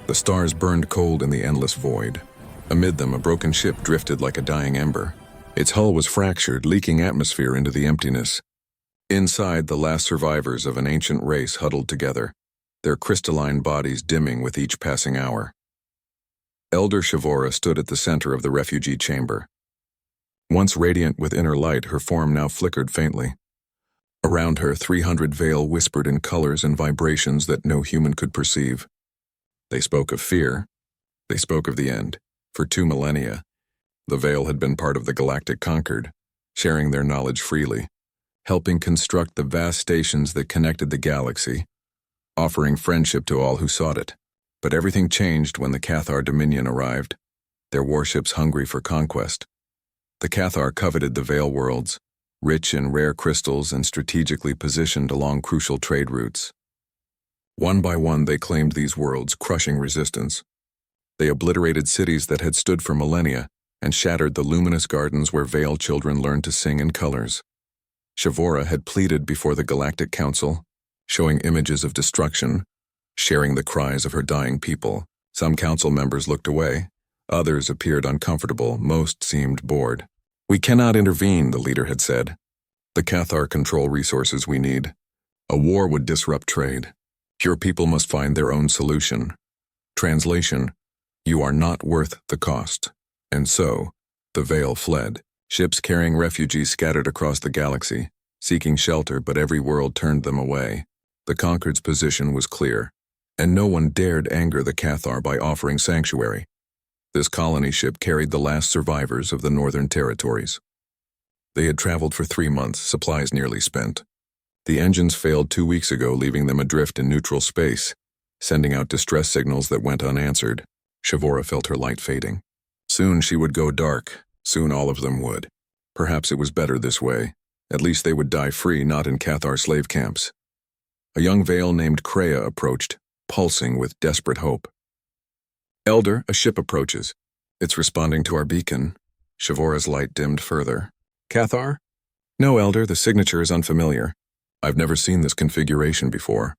The stars burned cold in the endless void. Amid them, a broken ship drifted like a dying ember. Its hull was fractured, leaking atmosphere into the emptiness. Inside, the last survivors of an ancient race huddled together, their crystalline bodies dimming with each passing hour. Elder Shavora stood at the center of the refugee chamber. Once radiant with inner light, her form now flickered faintly. Around her, 300 Veil whispered in colors and vibrations that no human could perceive. They spoke of fear. They spoke of the end. For 2 millennia, the Veil had been part of the Galactic Conquered, sharing their knowledge freely, helping construct the vast stations that connected the galaxy, offering friendship to all who sought it. But everything changed when the Cathar Dominion arrived, their warships hungry for conquest. The Cathar coveted the Veil worlds, rich in rare crystals and strategically positioned along crucial trade routes. One by one, they claimed these worlds, crushing resistance. They obliterated cities that had stood for millennia and shattered the luminous gardens where Veil children learned to sing in colors. Shavora had pleaded before the Galactic Council, showing images of destruction, sharing the cries of her dying people. Some council members looked away. Others appeared uncomfortable. Most seemed bored. "We cannot intervene," the leader had said. "The Cathar control resources we need. A war would disrupt trade. Your people must find their own solution." Translation: "You are not worth the cost." And so, the Veil fled. Ships carrying refugees scattered across the galaxy, seeking shelter, but every world turned them away. The Conquered's position was clear, and no one dared anger the Cathar by offering sanctuary. This colony ship carried the last survivors of the Northern Territories. They had traveled for 3 months, supplies nearly spent. The engines failed 2 weeks ago, leaving them adrift in neutral space, sending out distress signals that went unanswered. Shavora felt her light fading. Soon she would go dark. Soon all of them would. Perhaps it was better this way. At least they would die free, not in Cathar slave camps. A young Veil named Kreia approached, pulsing with desperate hope. "Elder, a ship approaches. It's responding to our beacon." Shavora's light dimmed further. "Cathar?" "No, Elder, the signature is unfamiliar. I've never seen this configuration before."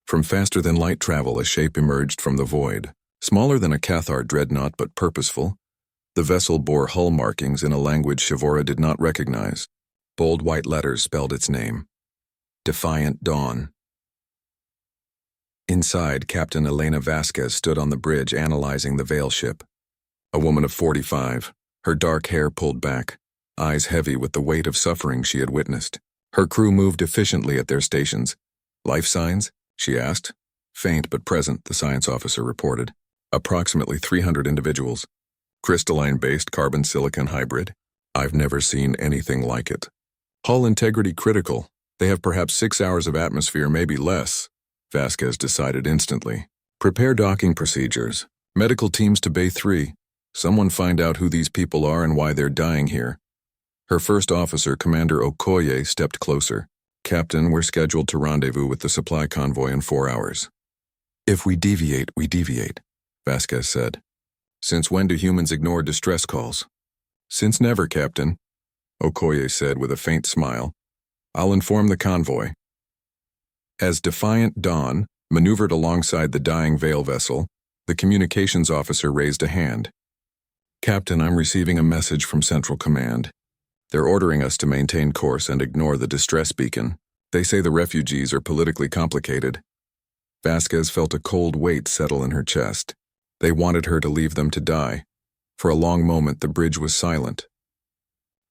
From faster-than-light travel, a shape emerged from the void. Smaller than a Cathar dreadnought, but purposeful. The vessel bore hull markings in a language Shavora did not recognize. Bold white letters spelled its name. Defiant Dawn. Inside, Captain Elena Vasquez stood on the bridge analyzing the Veil ship. A woman of 45, her dark hair pulled back, eyes heavy with the weight of suffering she had witnessed. Her crew moved efficiently at their stations. "Life signs?" she asked. "Faint but present," the science officer reported. "Approximately 300 individuals. Crystalline-based carbon-silicon hybrid. I've never seen anything like it. Hull integrity critical. They have perhaps 6 hours of atmosphere, maybe less." Vasquez decided instantly. "Prepare docking procedures. Medical teams to Bay 3. Someone find out who these people are and why they're dying here." Her first officer, Commander Okoye, stepped closer. "Captain, we're scheduled to rendezvous with the supply convoy in 4 hours. If we deviate, we deviate," Vasquez said. "Since when do humans ignore distress calls?" "Since never, Captain," Okoye said with a faint smile. "I'll inform the convoy." As Defiant Dawn maneuvered alongside the dying Veil vessel, the communications officer raised a hand. "Captain, I'm receiving a message from Central Command. They're ordering us to maintain course and ignore the distress beacon. They say the refugees are politically complicated." Vasquez felt a cold weight settle in her chest. They wanted her to leave them to die. For a long moment, the bridge was silent.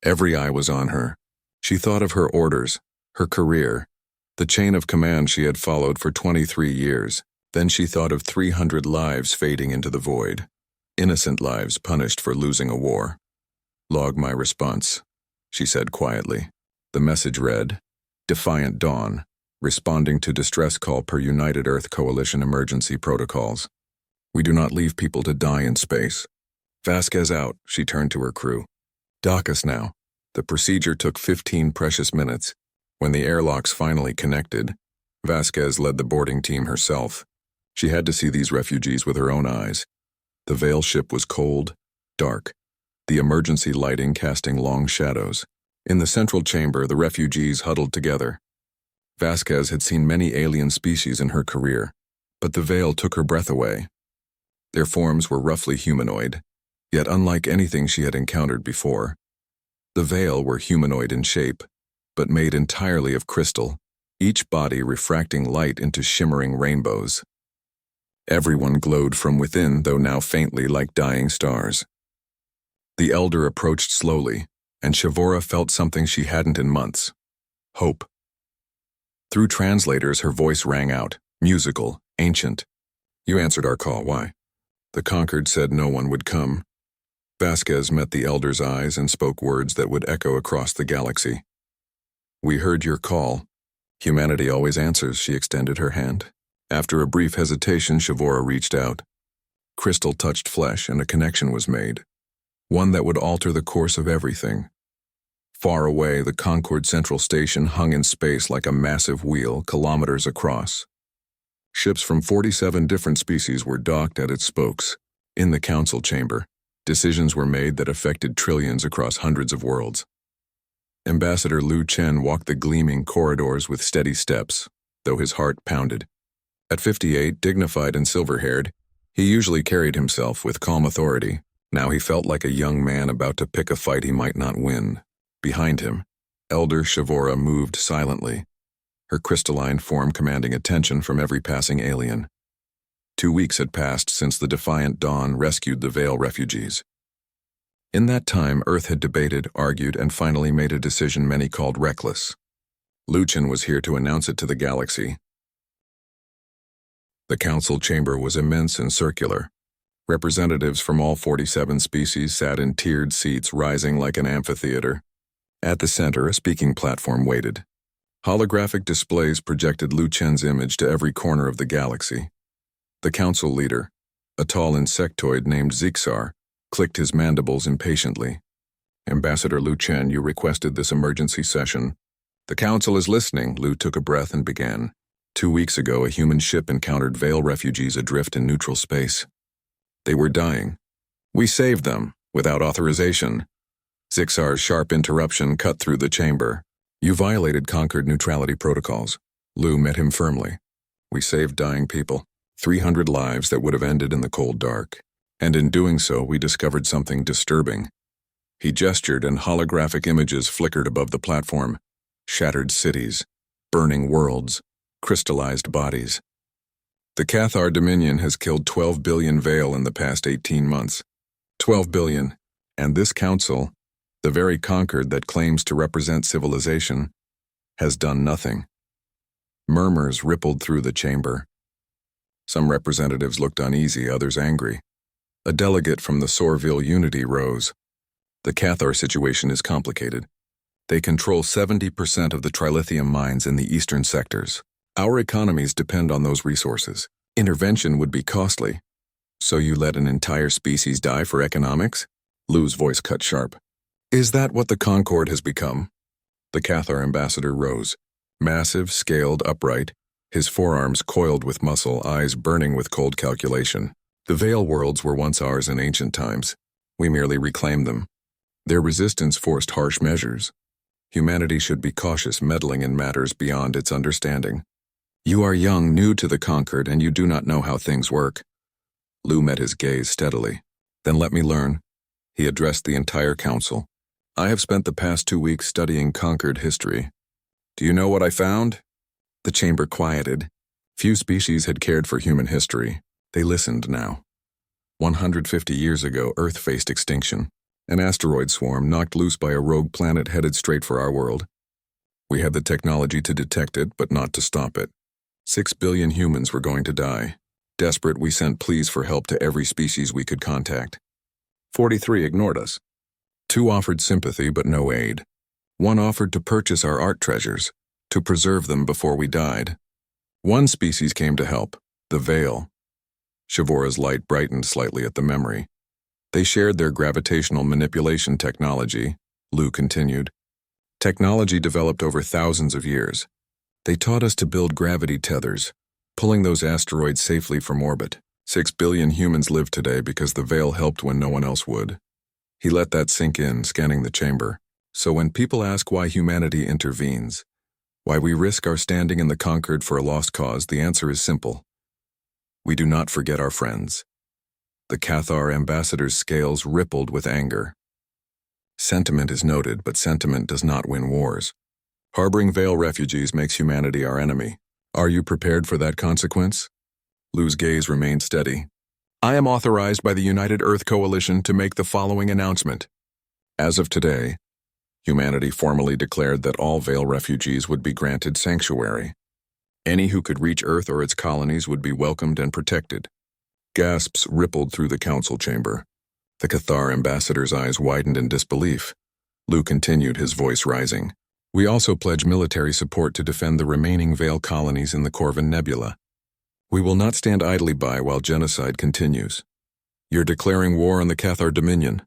Every eye was on her. She thought of her orders, her career, the chain of command she had followed for 23 years. Then she thought of 300 lives fading into the void. Innocent lives punished for losing a war. "Log my response," she said quietly. The message read, "Defiant Dawn, responding to distress call per United Earth Coalition emergency protocols. We do not leave people to die in space." Vasquez out, she turned to her crew. "Dock us now." The procedure took 15 precious minutes. When the airlocks finally connected, Vasquez led the boarding team herself. She had to see these refugees with her own eyes. The Veil ship was cold, dark, the emergency lighting casting long shadows. In the central chamber, the refugees huddled together. Vasquez had seen many alien species in her career, but the Veil took her breath away. Their forms were roughly humanoid, yet unlike anything she had encountered before. The Veil were humanoid in shape, but made entirely of crystal, each body refracting light into shimmering rainbows. Everyone glowed from within, though now faintly like dying stars. The elder approached slowly, and Shavora felt something she hadn't in months: hope. Through translators, her voice rang out, musical, ancient. "You answered our call, why?" The Conquered said no one would come. Vasquez met the elder's eyes and spoke words that would echo across the galaxy. "We heard your call. Humanity always answers," she extended her hand. After a brief hesitation, Shavora reached out. Crystal touched flesh, and a connection was made, one that would alter the course of everything. Far away, the Concord Central Station hung in space like a massive wheel, kilometers across. Ships from 47 different species were docked at its spokes. In the council chamber, decisions were made that affected trillions across hundreds of worlds. Ambassador Lu Chen walked the gleaming corridors with steady steps, though his heart pounded. At 58, dignified and silver-haired, he usually carried himself with calm authority. Now he felt like a young man about to pick a fight he might not win. Behind him, Elder Shavora moved silently, her crystalline form commanding attention from every passing alien. 2 weeks had passed since the Defiant Dawn rescued the Veil refugees. In that time, Earth had debated, argued, and finally made a decision many called reckless. Lu Chen was here to announce it to the galaxy. The council chamber was immense and circular. Representatives from all 47 species sat in tiered seats rising like an amphitheater. At the center, a speaking platform waited. Holographic displays projected Lu Chen's image to every corner of the galaxy. The council leader, a tall insectoid named Zixar, clicked his mandibles impatiently. "Ambassador Lu Chen, you requested this emergency session." "The council is listening," Lu took a breath and began. 2 weeks ago, a human ship encountered Veil refugees adrift in neutral space. They were dying. We saved them, without authorization. Zixar's sharp interruption cut through the chamber. "You violated Conquered neutrality protocols." Lu met him firmly. "We saved dying people, 300 lives that would have ended in the cold dark. And in doing so, we discovered something disturbing." He gestured, and holographic images flickered above the platform. Shattered cities, burning worlds, crystallized bodies. "The Cathar Dominion has killed 12 billion Veil in the past 18 months. 12 billion. And this council, the very Conquered that claims to represent civilization, has done nothing." Murmurs rippled through the chamber. Some representatives looked uneasy, others angry. A delegate from the Sorville Unity rose. "The Cathar situation is complicated. They control 70% of the trilithium mines in the eastern sectors. Our economies depend on those resources. Intervention would be costly." "So you let an entire species die for economics?" Lu's voice cut sharp. "Is that what the Concord has become?" The Cathar ambassador rose, massive, scaled, upright, his forearms coiled with muscle, eyes burning with cold calculation. "The Veil worlds were once ours in ancient times. We merely reclaimed them. Their resistance forced harsh measures. Humanity should be cautious meddling in matters beyond its understanding. You are young, new to the Conquered, and you do not know how things work." Lu met his gaze steadily. "Then let me learn." He addressed the entire council. "I have spent the past 2 weeks studying Conquered history. Do you know what I found?" The chamber quieted. Few species had cared for human history. They listened now. 150 years ago, Earth faced extinction. An asteroid swarm knocked loose by a rogue planet headed straight for our world. We had the technology to detect it, but not to stop it. 6 billion humans were going to die. Desperate, we sent pleas for help to every species we could contact. 43 ignored us. 2 offered sympathy, but no aid. 1 offered to purchase our art treasures, to preserve them before we died. 1 species came to help, the Veil. Shavora's light brightened slightly at the memory. They shared their gravitational manipulation technology, Lu continued. Technology developed over thousands of years. They taught us to build gravity tethers, pulling those asteroids safely from orbit. 6 billion humans live today because the Veil helped when no one else would. He let that sink in, scanning the chamber. So when people ask why humanity intervenes, why we risk our standing in the Conquered for a lost cause, the answer is simple. We do not forget our friends. The Cathar ambassador's scales rippled with anger. Sentiment is noted, but sentiment does not win wars. Harboring Veil refugees makes humanity our enemy. Are you prepared for that consequence? Lu's gaze remained steady. I am authorized by the United Earth Coalition to make the following announcement. As of today, humanity formally declared that all Veil refugees would be granted sanctuary. Any who could reach Earth or its colonies would be welcomed and protected. Gasps rippled through the council chamber. The Cathar ambassador's eyes widened in disbelief. Lu continued, his voice rising. We also pledge military support to defend the remaining Veil colonies in the Corvin Nebula. We will not stand idly by while genocide continues. You're declaring war on the Cathar Dominion,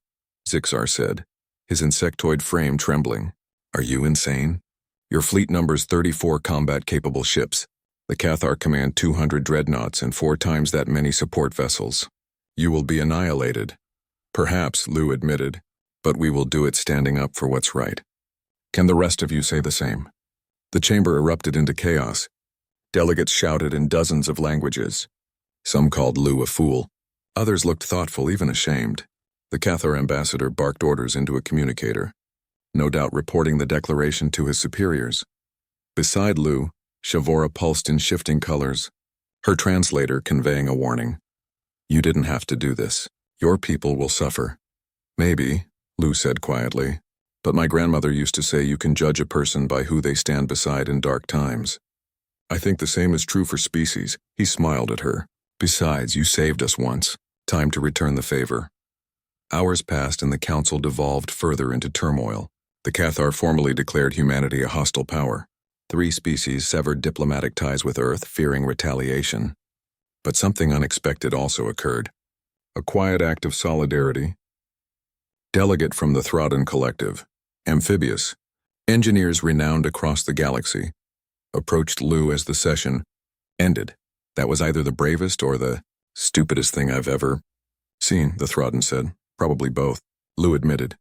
Zixar said, his insectoid frame trembling. Are you insane? Your fleet numbers 34 combat-capable ships. The Cathar command 200 dreadnoughts and 4 times that many support vessels. You will be annihilated. Perhaps, Lu admitted, but we will do it standing up for what's right. Can the rest of you say the same? The chamber erupted into chaos. Delegates shouted in dozens of languages. Some called Lu a fool. Others looked thoughtful, even ashamed. The Cathar ambassador barked orders into a communicator, no doubt reporting the declaration to his superiors. Beside Lu, Shavora pulsed in shifting colors, her translator conveying a warning. You didn't have to do this. Your people will suffer. Maybe, Lu said quietly, but my grandmother used to say you can judge a person by who they stand beside in dark times. I think the same is true for species. He smiled at her. Besides, you saved us once. Time to return the favor. Hours passed and the council devolved further into turmoil. The Cathar formally declared humanity a hostile power. 3 species severed diplomatic ties with Earth, fearing retaliation. But something unexpected also occurred. A quiet act of solidarity. Delegate from the Throdon Collective, Amphibious, engineers renowned across the galaxy, approached Lu as the session ended. That was either the bravest or the stupidest thing I've ever seen, the Throdon said. Probably both, Lu admitted.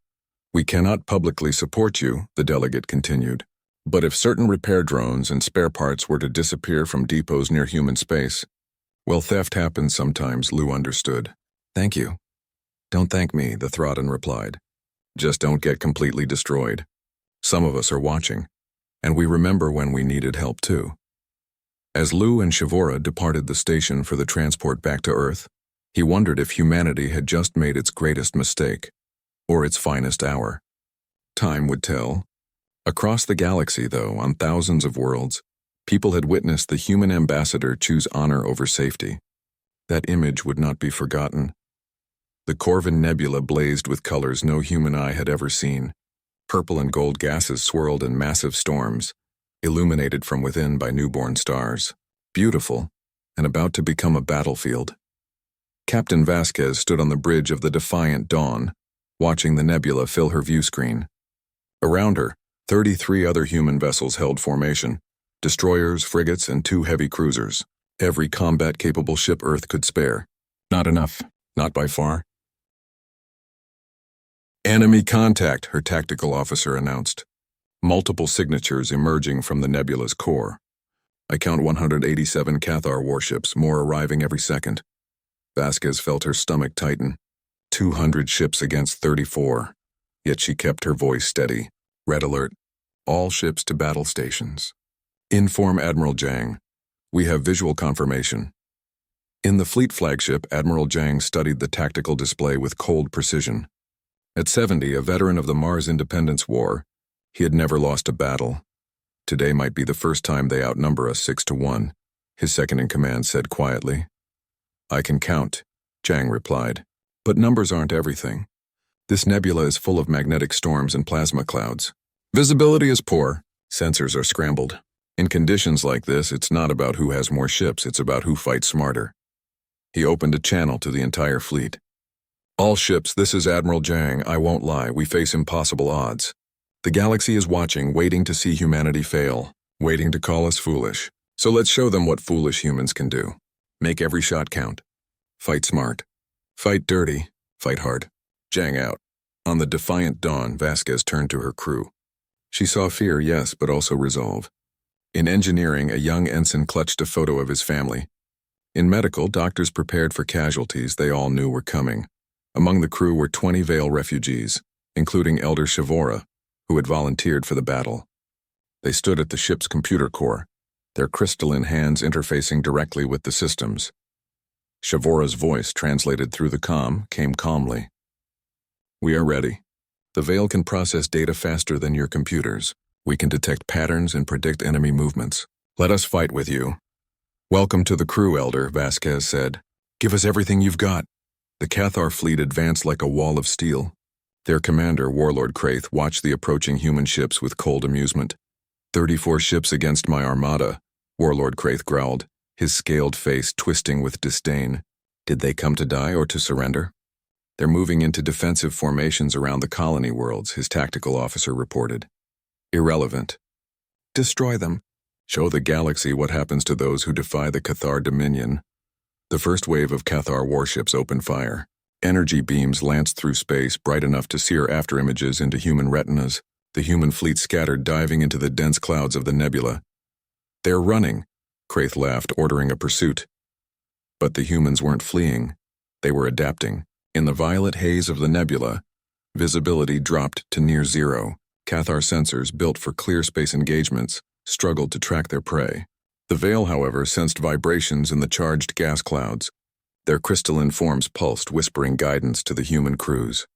We cannot publicly support you, the delegate continued. But if certain repair drones and spare parts were to disappear from depots near human space, well, theft happens sometimes, Lu understood. Thank you. Don't thank me, the Throdon replied. Just don't get completely destroyed. Some of us are watching, and we remember when we needed help too. As Lu and Shavora departed the station for the transport back to Earth, he wondered if humanity had just made its greatest mistake, or its finest hour. Time would tell. Across the galaxy, though, on thousands of worlds, people had witnessed the human ambassador choose honor over safety. That image would not be forgotten. The Corvin Nebula blazed with colors no human eye had ever seen. Purple and gold gases swirled in massive storms, illuminated from within by newborn stars. Beautiful, and about to become a battlefield. Captain Vasquez stood on the bridge of the Defiant Dawn, watching the nebula fill her view screen. Around her, 33 other human vessels held formation, destroyers, frigates, and 2 heavy cruisers. Every combat-capable ship Earth could spare. Not enough, not by far. Enemy contact, her tactical officer announced. Multiple signatures emerging from the nebula's core. I count 187 Cathar warships, more arriving every second. Vasquez felt her stomach tighten. 200 ships against 34. Yet she kept her voice steady. Red alert. All ships to battle stations. Inform Admiral Jang. We have visual confirmation. In the fleet flagship, Admiral Jang studied the tactical display with cold precision. At 70, a veteran of the Mars Independence War, he had never lost a battle. Today might be the first time they outnumber us 6-1, his second-in-command said quietly. I can count, Jang replied, but numbers aren't everything. This nebula is full of magnetic storms and plasma clouds. Visibility is poor, sensors are scrambled. In conditions like this, it's not about who has more ships, it's about who fights smarter. He opened a channel to the entire fleet. All ships, this is Admiral Jang, I won't lie, we face impossible odds. The galaxy is watching, waiting to see humanity fail, waiting to call us foolish. So let's show them what foolish humans can do. Make every shot count. Fight smart. Fight dirty. Fight hard. Jang out. On the Defiant Dawn, Vasquez turned to her crew. She saw fear, yes, but also resolve. In engineering, a young ensign clutched a photo of his family. In medical, doctors prepared for casualties they all knew were coming. Among the crew were 20 Vale refugees, including Elder Shavora, who had volunteered for the battle. They stood at the ship's computer core, their crystalline hands interfacing directly with the systems. Shavora's voice, translated through the comm, came calmly. "We are ready. The Vale can process data faster than your computers. We can detect patterns and predict enemy movements. Let us fight with you." "Welcome to the crew, Elder," Vasquez said. "Give us everything you've got." The Cathar fleet advanced like a wall of steel. Their commander, Warlord Kraith, watched the approaching human ships with cold amusement. 34 ships against my armada," Warlord Kraith growled, his scaled face twisting with disdain. Did they come to die or to surrender? "They're moving into defensive formations around the colony worlds," his tactical officer reported. "Irrelevant. Destroy them. Show the galaxy what happens to those who defy the Cathar dominion." The first wave of Cathar warships opened fire. Energy beams lanced through space, bright enough to sear afterimages into human retinas. The human fleet scattered, diving into the dense clouds of the nebula. "They're running," Kraith laughed, ordering a pursuit. But the humans weren't fleeing. They were adapting. In the violet haze of the nebula, visibility dropped to near zero. Cathar sensors, built for clear space engagements, struggled to track their prey. The Vale, however, sensed vibrations in the charged gas clouds. Their crystalline forms pulsed, whispering guidance to the human crews.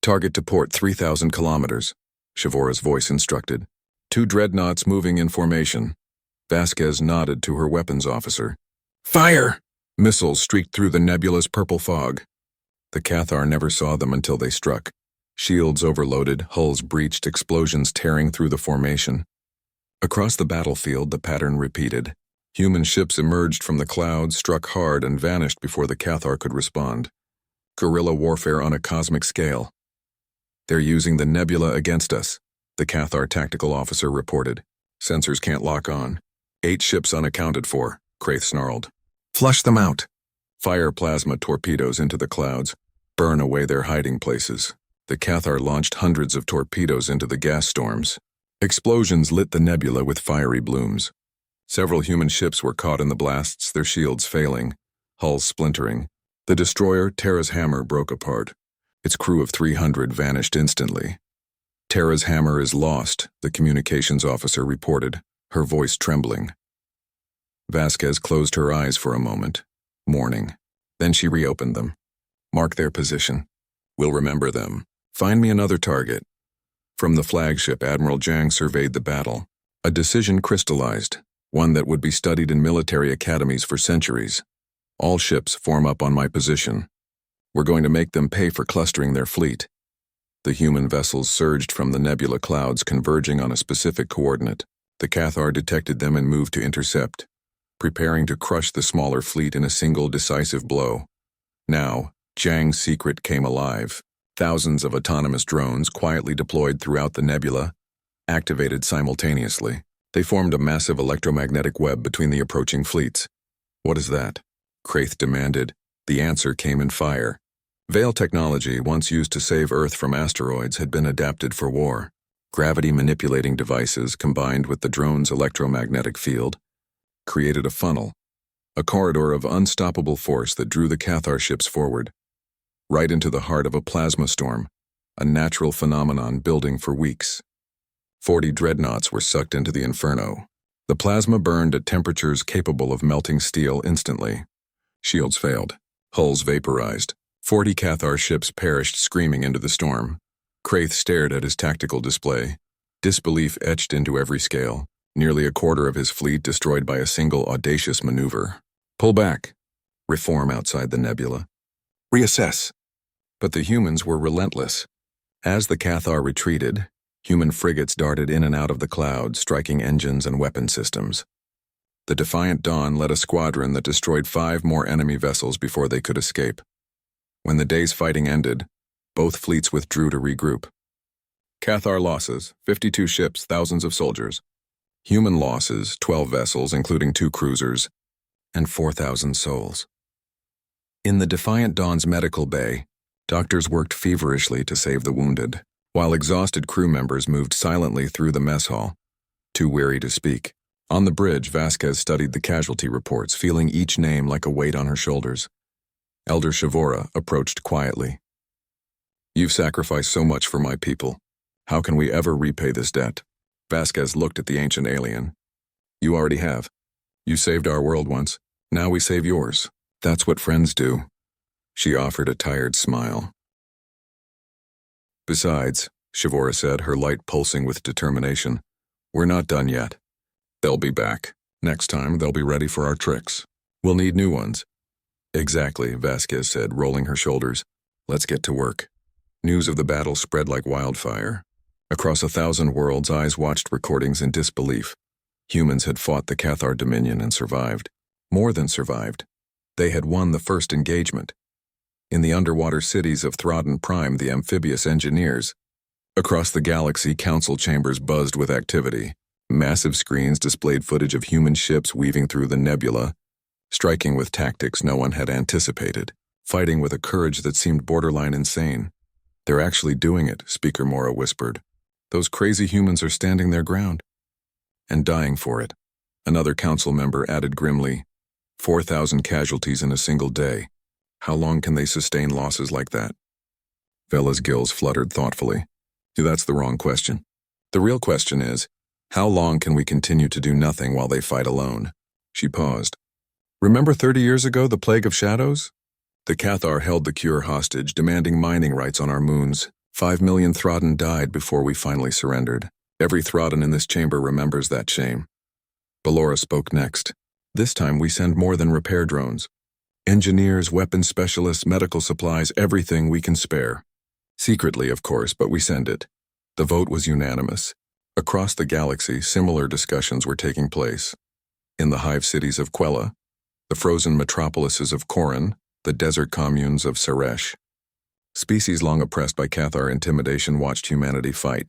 "Target to port 3,000 kilometers," Shavora's voice instructed. 2 dreadnoughts moving in formation." Vasquez nodded to her weapons officer. "Fire!" Missiles streaked through the nebula's purple fog. The Cathar never saw them until they struck. Shields overloaded, hulls breached, explosions tearing through the formation. Across the battlefield, the pattern repeated. Human ships emerged from the clouds, struck hard, and vanished before the Cathar could respond. Guerrilla warfare on a cosmic scale. "They're using the nebula against us," the Cathar tactical officer reported. "Sensors can't lock on. 8 ships unaccounted for," Kraith snarled. "Flush them out. Fire plasma torpedoes into the clouds. Burn away their hiding places." The Cathar launched hundreds of torpedoes into the gas storms. Explosions lit the nebula with fiery blooms. Several human ships were caught in the blasts, their shields failing, hulls splintering. The destroyer, Terra's Hammer, broke apart. Its crew of 300 vanished instantly. "Terra's Hammer is lost," the communications officer reported, her voice trembling. Vasquez closed her eyes for a moment, mourning. Then she reopened them. "Mark their position. We'll remember them. Find me another target." From the flagship, Admiral Jang surveyed the battle. A decision crystallized, one that would be studied in military academies for centuries. "All ships form up on my position. We're going to make them pay for clustering their fleet." The human vessels surged from the nebula clouds, converging on a specific coordinate. The Cathar detected them and moved to intercept, preparing to crush the smaller fleet in a single decisive blow. Now, Jang's secret came alive. Thousands of autonomous drones, quietly deployed throughout the nebula, activated simultaneously. They formed a massive electromagnetic web between the approaching fleets. "What is that?" Kraith demanded. The answer came in fire. Vale technology, once used to save Earth from asteroids, had been adapted for war. Gravity-manipulating devices, combined with the drone's electromagnetic field, created a funnel, a corridor of unstoppable force that drew the Cathar ships forward, right into the heart of a plasma storm, a natural phenomenon building for weeks. 40 dreadnoughts were sucked into the inferno. The plasma burned at temperatures capable of melting steel instantly. Shields failed. Hulls vaporized. 40 Cathar ships perished screaming into the storm. Kraith stared at his tactical display. Disbelief etched into every scale. Nearly a quarter of his fleet destroyed by a single audacious maneuver. "Pull back. Reform outside the nebula. Reassess." But the humans were relentless. As the Cathar retreated, human frigates darted in and out of the clouds, striking engines and weapon systems. The Defiant Dawn led a squadron that destroyed 5 more enemy vessels before they could escape. When the day's fighting ended, both fleets withdrew to regroup. Cathar losses, 52 ships, thousands of soldiers. Human losses, 12 vessels, including 2 cruisers, and 4,000 souls. In the Defiant Dawn's medical bay, doctors worked feverishly to save the wounded, while exhausted crew members moved silently through the mess hall, too weary to speak. On the bridge, Vasquez studied the casualty reports, feeling each name like a weight on her shoulders. Elder Shavora approached quietly. "You've sacrificed so much for my people. How can we ever repay this debt?" Vasquez looked at the ancient alien. "You already have. You saved our world once. Now we save yours. That's what friends do." She offered a tired smile. "Besides," Shavora said, her light pulsing with determination, "we're not done yet. They'll be back. Next time, they'll be ready for our tricks. We'll need new ones." "Exactly," Vasquez said, rolling her shoulders. "Let's get to work." News of the battle spread like wildfire. Across 1,000 worlds, eyes watched recordings in disbelief. Humans had fought the Cathar Dominion and survived. More than survived. They had won the first engagement. In the underwater cities of Throdon Prime, the amphibious engineers. Across the galaxy, council chambers buzzed with activity. Massive screens displayed footage of human ships weaving through the nebula, striking with tactics no one had anticipated, fighting with a courage that seemed borderline insane. "They're actually doing it," Speaker Mora whispered. "Those crazy humans are standing their ground. And dying for it." Another council member added grimly, 4,000 casualties in a single day. How long can they sustain losses like that? Vela's gills fluttered thoughtfully. "That's the wrong question. The real question is, how long can we continue to do nothing while they fight alone?" She paused. "Remember 30 years ago, the Plague of Shadows? The Cathar held the cure hostage, demanding mining rights on our moons. 5 million Throdon died before we finally surrendered. Every Throdon in this chamber remembers that shame." Ballora spoke next. "This time we send more than repair drones. Engineers, weapons specialists, medical supplies, everything we can spare. Secretly, of course, but we send it." The vote was unanimous. Across the galaxy, similar discussions were taking place. In the hive cities of Quella, the frozen metropolises of Koran, the desert communes of Saresh. Species long oppressed by Cathar intimidation watched humanity fight,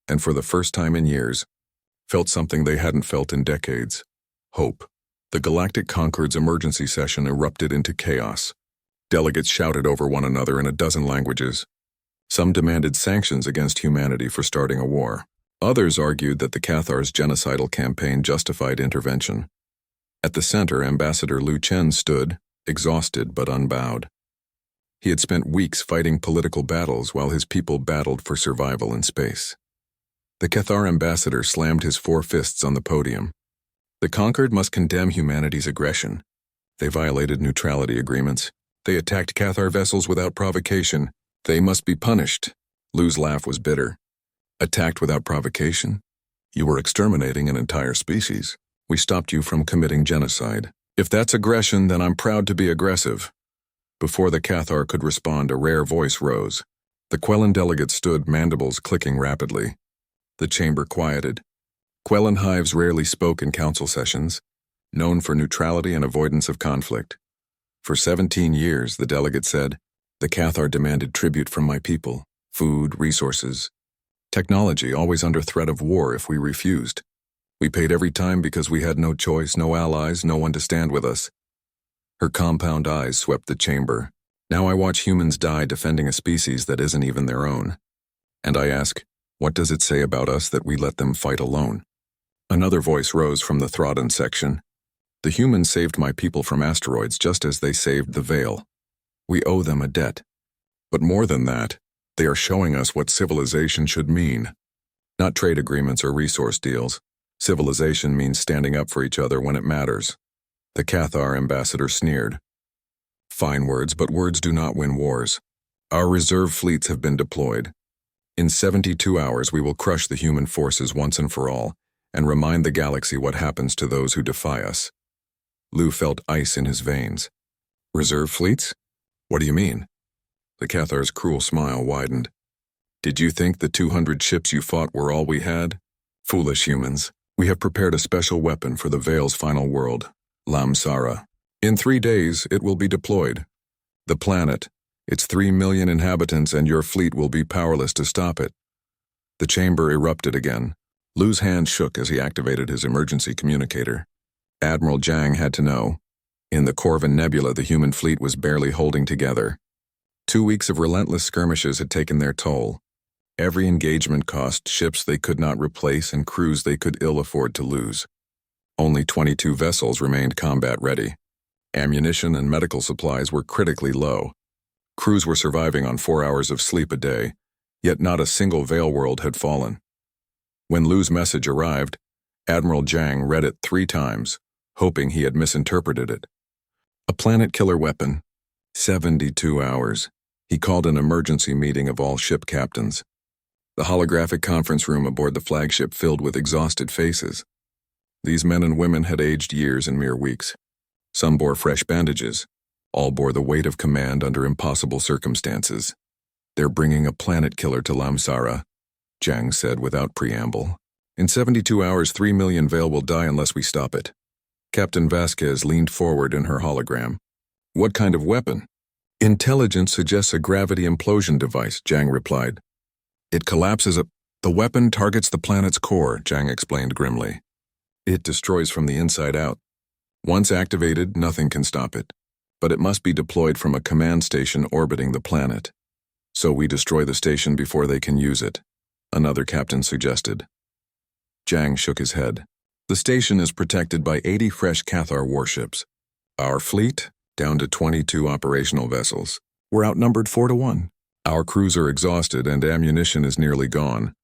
and for the first time in years, felt something they hadn't felt in decades: hope. The Galactic Concord's emergency session erupted into chaos. Delegates shouted over one another in a dozen languages. Some demanded sanctions against humanity for starting a war. Others argued that the Cathar's genocidal campaign justified intervention. At the center, Ambassador Lu Chen stood, exhausted but unbowed. He had spent weeks fighting political battles while his people battled for survival in space. The Cathar ambassador slammed his 4 fists on the podium. "The Conquered must condemn humanity's aggression. They violated neutrality agreements. They attacked Cathar vessels without provocation. They must be punished." Lu's laugh was bitter. "Attacked without provocation? You were exterminating an entire species. We stopped you from committing genocide. If that's aggression, then I'm proud to be aggressive." Before the Cathar could respond, a rare voice rose. The Quellan delegate stood, mandibles clicking rapidly. The chamber quieted. Quellan hives rarely spoke in council sessions, known for neutrality and avoidance of conflict. For 17 years, the delegate said, "The Cathar demanded tribute from my people, food, resources. Technology, always under threat of war if we refused. We paid every time because we had no choice, no allies, no one to stand with us." Her compound eyes swept the chamber. "Now I watch humans die defending a species that isn't even their own. And I ask, what does it say about us that we let them fight alone?" Another voice rose from the Throdon section. "The humans saved my people from asteroids just as they saved the Veil. We owe them a debt. But more than that, they are showing us what civilization should mean. Not trade agreements or resource deals. Civilization means standing up for each other when it matters." The Cathar ambassador sneered. "Fine words, but words do not win wars. Our reserve fleets have been deployed. In 72 hours we will crush the human forces once and for all, and remind the galaxy what happens to those who defy us." Lu felt ice in his veins. "Reserve fleets? What do you mean?" The Cathar's cruel smile widened. "Did you think the 200 ships you fought were all we had? Foolish humans. We have prepared a special weapon for the Veil's final world, Lamsara. In 3 days, it will be deployed. The planet, its 3 million inhabitants, and your fleet will be powerless to stop it." The chamber erupted again. Lu's hand shook as he activated his emergency communicator. Admiral Jang had to know. In the Corvin Nebula, the human fleet was barely holding together. 2 weeks of relentless skirmishes had taken their toll. Every engagement cost ships they could not replace and crews they could ill afford to lose. Only 22 vessels remained combat-ready. Ammunition and medical supplies were critically low. Crews were surviving on 4 hours of sleep a day, yet not a single Veil world had fallen. When Lu's message arrived, Admiral Zhang read it 3 times, hoping he had misinterpreted it. A planet-killer weapon. 72 hours. He called an emergency meeting of all ship captains. The holographic conference room aboard the flagship filled with exhausted faces. These men and women had aged years in mere weeks. Some bore fresh bandages. All bore the weight of command under impossible circumstances. "They're bringing a planet killer to Lamsara," Zhang said without preamble. "In 72 hours, 3 million Veil will die unless we stop it." Captain Vasquez leaned forward in her hologram. "What kind of weapon?" "Intelligence suggests a gravity implosion device," Zhang replied. "It collapses The weapon targets the planet's core," Zhang explained grimly. "It destroys from the inside out. Once activated, nothing can stop it. But it must be deployed from a command station orbiting the planet. So we destroy the station before they can use it," another captain suggested. Zhang shook his head. "The station is protected by 80 fresh Cathar warships. Our fleet, down to 22 operational vessels. We're outnumbered 4-1. Our crews are exhausted and ammunition is nearly gone."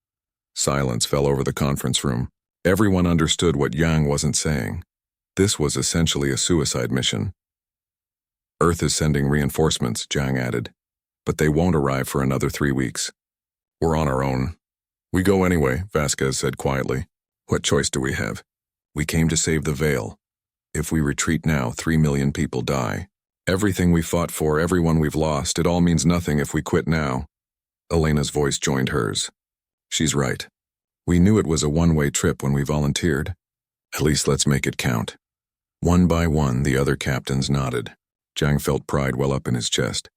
Silence fell over the conference room. Everyone understood what Yang wasn't saying. This was essentially a suicide mission. "Earth is sending reinforcements," Zhang added, "but they won't arrive for another 3 weeks. We're on our own." "We go anyway," Vasquez said quietly. "What choice do we have? We came to save the Veil. If we retreat now, 3 million people die. Everything we fought for, everyone we've lost, it all means nothing if we quit now." Elena's voice joined hers. "She's right. We knew it was a one-way trip when we volunteered. At least let's make it count." One by one, the other captains nodded. Zhang felt pride well up in his chest.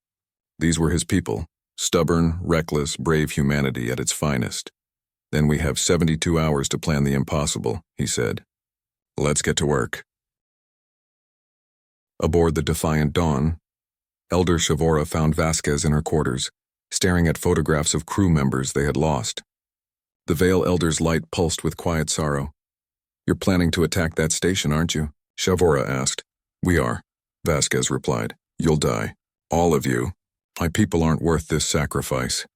These were his people, stubborn, reckless, brave humanity at its finest. "Then we have 72 hours to plan the impossible," he said. "Let's get to work." Aboard the Defiant Dawn, Elder Shavora found Vasquez in her quarters, staring at photographs of crew members they had lost. The Veil Elder's light pulsed with quiet sorrow. "You're planning to attack that station, aren't you?" Shavora asked. "We are," Vasquez replied. "You'll die. All of you. My people aren't worth this sacrifice."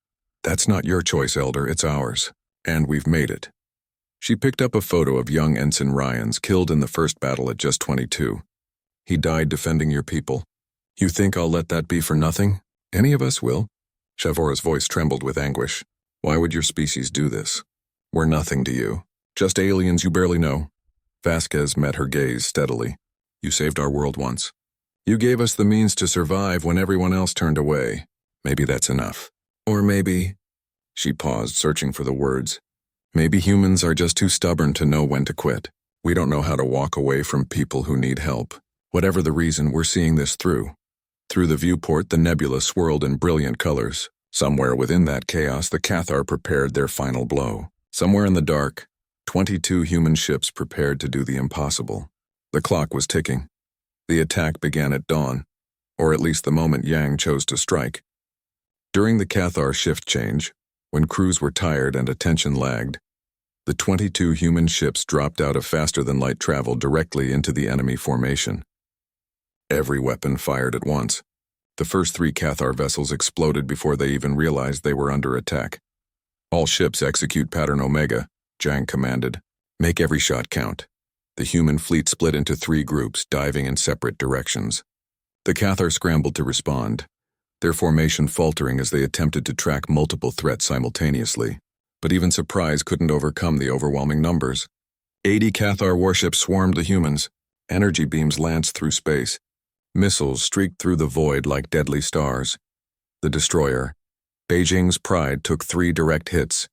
"That's not your choice, Elder, it's ours. And we've made it." She picked up a photo of young Ensign Ryans, killed in the first battle at just 22. "He died defending your people. You think I'll let that be for nothing? Any of us will." Shavora's voice trembled with anguish. "Why would your species do this? We're nothing to you. Just aliens you barely know." Vasquez met her gaze steadily. "You saved our world once. You gave us the means to survive when everyone else turned away. Maybe that's enough. Or maybe..." She paused, searching for the words. "Maybe humans are just too stubborn to know when to quit. We don't know how to walk away from people who need help. Whatever the reason, we're seeing this through." Through the viewport, the nebula swirled in brilliant colors. Somewhere within that chaos, the Cathar prepared their final blow. Somewhere in the dark, 22 human ships prepared to do the impossible. The clock was ticking. The attack began at dawn, or at least the moment Yang chose to strike. During the Cathar shift change, when crews were tired and attention lagged, the 22 human ships dropped out of faster-than-light travel directly into the enemy formation. Every weapon fired at once. The first 3 Cathar vessels exploded before they even realized they were under attack. "All ships execute Pattern Omega," Zhang commanded. "Make every shot count." The human fleet split into 3 groups, diving in separate directions. The Cathar scrambled to respond, their formation faltering as they attempted to track multiple threats simultaneously. But even surprise couldn't overcome the overwhelming numbers. 80 Cathar warships swarmed the humans. Energy beams lanced through space. Missiles streaked through the void like deadly stars. The destroyer, Beijing's Pride, took 3 direct hits.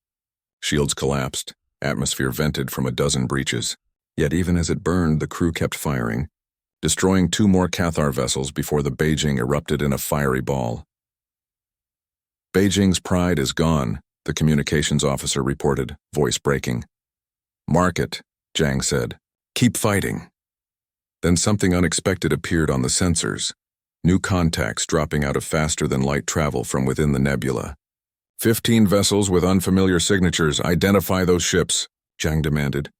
Shields collapsed, atmosphere vented from a dozen breaches. Yet even as it burned, the crew kept firing, destroying 2 more Cathar vessels before the Beijing erupted in a fiery ball. "Beijing's Pride is gone," the communications officer reported, voice breaking. "Mark it," Zhang said. "Keep fighting." Then something unexpected appeared on the sensors. New contacts dropping out of faster-than-light travel from within the nebula. 15 vessels with unfamiliar signatures. Identify those ships," Zhang demanded.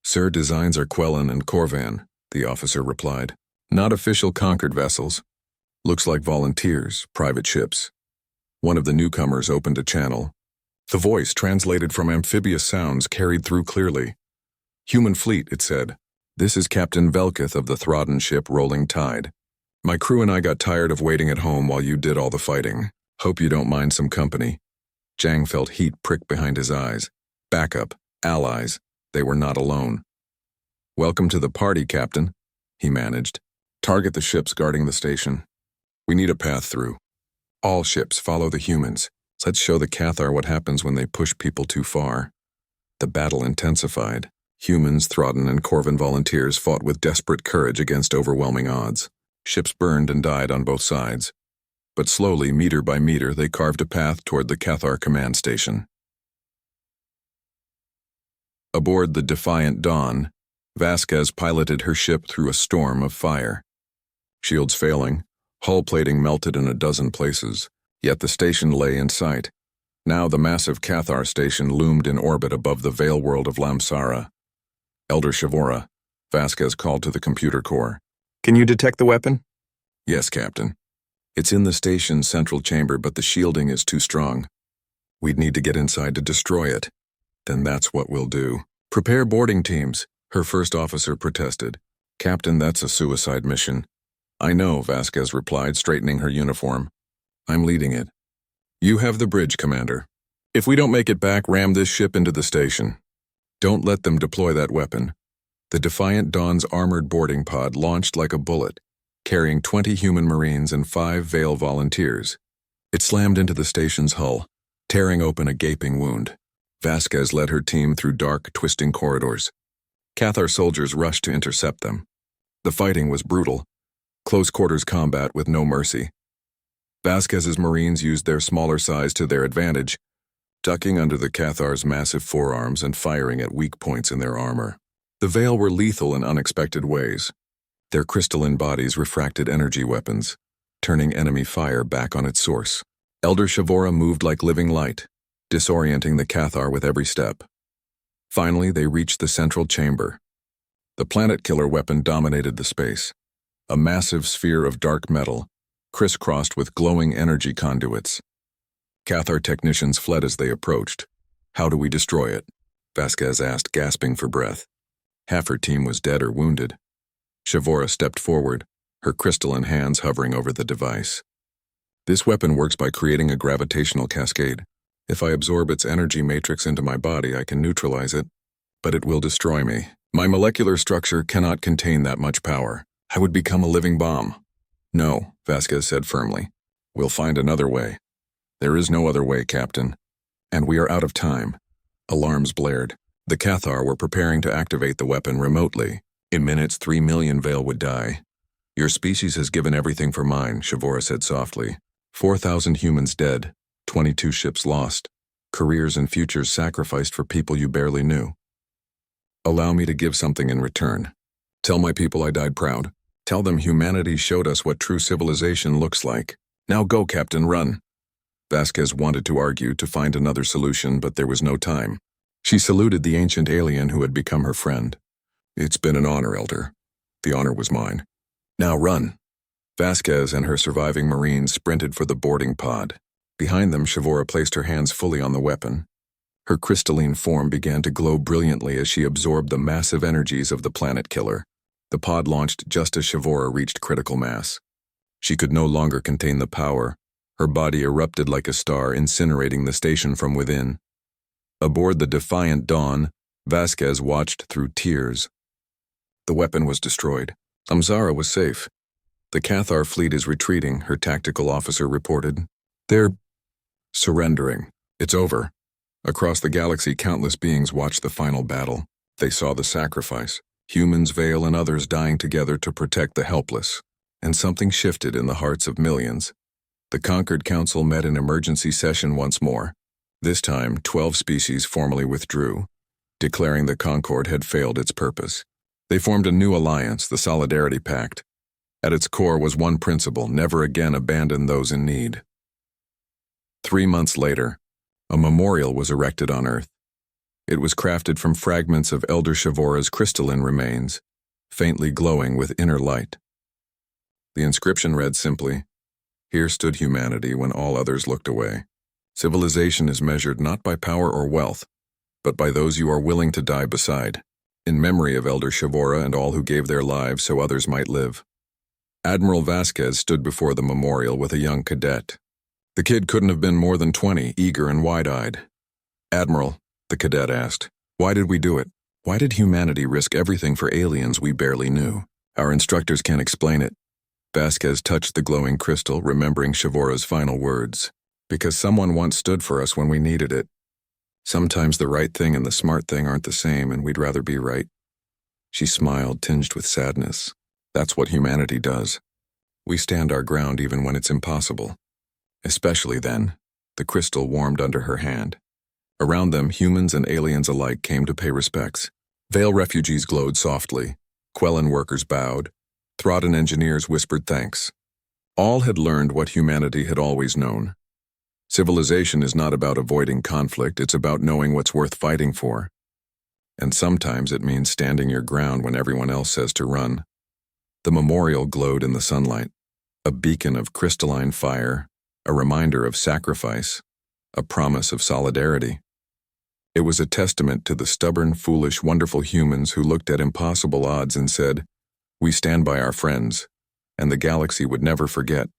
Sir, designs are Quellan and Corvan, the officer replied. Not official conquered vessels. Looks like volunteers, private ships. One of the newcomers opened a channel. The voice, translated from amphibious sounds, carried through clearly. Human fleet, it said. This is Captain Velketh of the Throgden ship Rolling Tide. My crew and I got tired of waiting at home while you did all the fighting. Hope you don't mind some company. Jang felt heat prick behind his eyes. Backup, allies. They were not alone. Welcome to the party, Captain, he managed. Target the ships guarding the station. We need a path through. All ships follow the humans. Let's show the Cathar what happens when they push people too far. The battle intensified. Humans, Throgden, and Corvan volunteers fought with desperate courage against overwhelming odds. Ships burned and died on both sides. But slowly, meter by meter, they carved a path toward the Cathar command station. Aboard the Defiant Dawn, Vasquez piloted her ship through a storm of fire. Shields failing, hull plating melted in a dozen places, yet the station lay in sight. Now the massive Cathar station loomed in orbit above the veil world of Lamsara. Elder Shavora, Vasquez called to the computer core. Can you detect the weapon? Yes, Captain. It's in the station's central chamber, but the shielding is too strong. We'd need to get inside to destroy it. Then that's what we'll do. Prepare boarding teams, her first officer protested. Captain, that's a suicide mission. I know, Vasquez replied, straightening her uniform. I'm leading it. You have the bridge, Commander. If we don't make it back, ram this ship into the station. Don't let them deploy that weapon. The Defiant Dawn's armored boarding pod launched like a bullet, carrying 20 human marines and 5 Veil volunteers. It slammed into the station's hull, tearing open a gaping wound. Vasquez led her team through dark, twisting corridors. Cathar soldiers rushed to intercept them. The fighting was brutal, close-quarters combat with no mercy. Vasquez's marines used their smaller size to their advantage, ducking under the Cathar's massive forearms and firing at weak points in their armor. The Veil were lethal in unexpected ways. Their crystalline bodies refracted energy weapons, turning enemy fire back on its source. Elder Shavora moved like living light, disorienting the Cathar with every step. Finally, they reached the central chamber. The planet killer weapon dominated the space, a massive sphere of dark metal, crisscrossed with glowing energy conduits. Cathar technicians fled as they approached. How do we destroy it? Vasquez asked, gasping for breath. Half her team was dead or wounded. Shavora stepped forward, her crystalline hands hovering over the device. This weapon works by creating a gravitational cascade. If I absorb its energy matrix into my body, I can neutralize it, but it will destroy me. My molecular structure cannot contain that much power. I would become a living bomb. No, Vasquez said firmly. We'll find another way. There is no other way, Captain. And we are out of time. Alarms blared. The Cathar were preparing to activate the weapon remotely. In minutes, 3 million Veil would die. Your species has given everything for mine, Shavora said softly. 4,000 humans dead, 22 ships lost, careers and futures sacrificed for people you barely knew. Allow me to give something in return. Tell my people I died proud. Tell them humanity showed us what true civilization looks like. Now go, Captain, run. Vasquez wanted to argue to find another solution, but there was no time. She saluted the ancient alien who had become her friend. It's been an honor, Elder. The honor was mine. Now run. Vasquez and her surviving marines sprinted for the boarding pod. Behind them, Shavora placed her hands fully on the weapon. Her crystalline form began to glow brilliantly as she absorbed the massive energies of the planet killer. The pod launched just as Shavora reached critical mass. She could no longer contain the power. Her body erupted like a star, incinerating the station from within. Aboard the Defiant Dawn, Vasquez watched through tears. The weapon was destroyed. Amzara was safe. The Cathar fleet is retreating, her tactical officer reported. They're surrendering. It's over. Across the galaxy, countless beings watched the final battle. They saw the sacrifice, humans, Veil, and others dying together to protect the helpless. And something shifted in the hearts of millions. The Conquered Council met in emergency session once more. This time, 12 species formally withdrew, declaring the Concord had failed its purpose. They formed a new alliance, the Solidarity Pact. At its core was one principle: never again abandon those in need. 3 months later, a memorial was erected on Earth. It was crafted from fragments of Elder Shavora's crystalline remains, faintly glowing with inner light. The inscription read simply, "Here stood humanity when all others looked away. Civilization is measured not by power or wealth, but by those you are willing to die beside, in memory of Elder Shavora and all who gave their lives so others might live." Admiral Vasquez stood before the memorial with a young cadet. The kid couldn't have been more than 20, eager and wide-eyed. "Admiral," the cadet asked, "why did we do it? Why did humanity risk everything for aliens we barely knew? Our instructors can't explain it." Vasquez touched the glowing crystal, remembering Shavora's final words. "Because someone once stood for us when we needed it. Sometimes the right thing and the smart thing aren't the same, and we'd rather be right." She smiled, tinged with sadness. "That's what humanity does. We stand our ground even when it's impossible." Especially then. The crystal warmed under her hand. Around them, humans and aliens alike came to pay respects. Vale refugees glowed softly. Quellan workers bowed. Throton engineers whispered thanks. All had learned what humanity had always known. Civilization is not about avoiding conflict, it's about knowing what's worth fighting for. And sometimes it means standing your ground when everyone else says to run. The memorial glowed in the sunlight, a beacon of crystalline fire, a reminder of sacrifice, a promise of solidarity. It was a testament to the stubborn, foolish, wonderful humans who looked at impossible odds and said, "We stand by our friends, and the galaxy would never forget."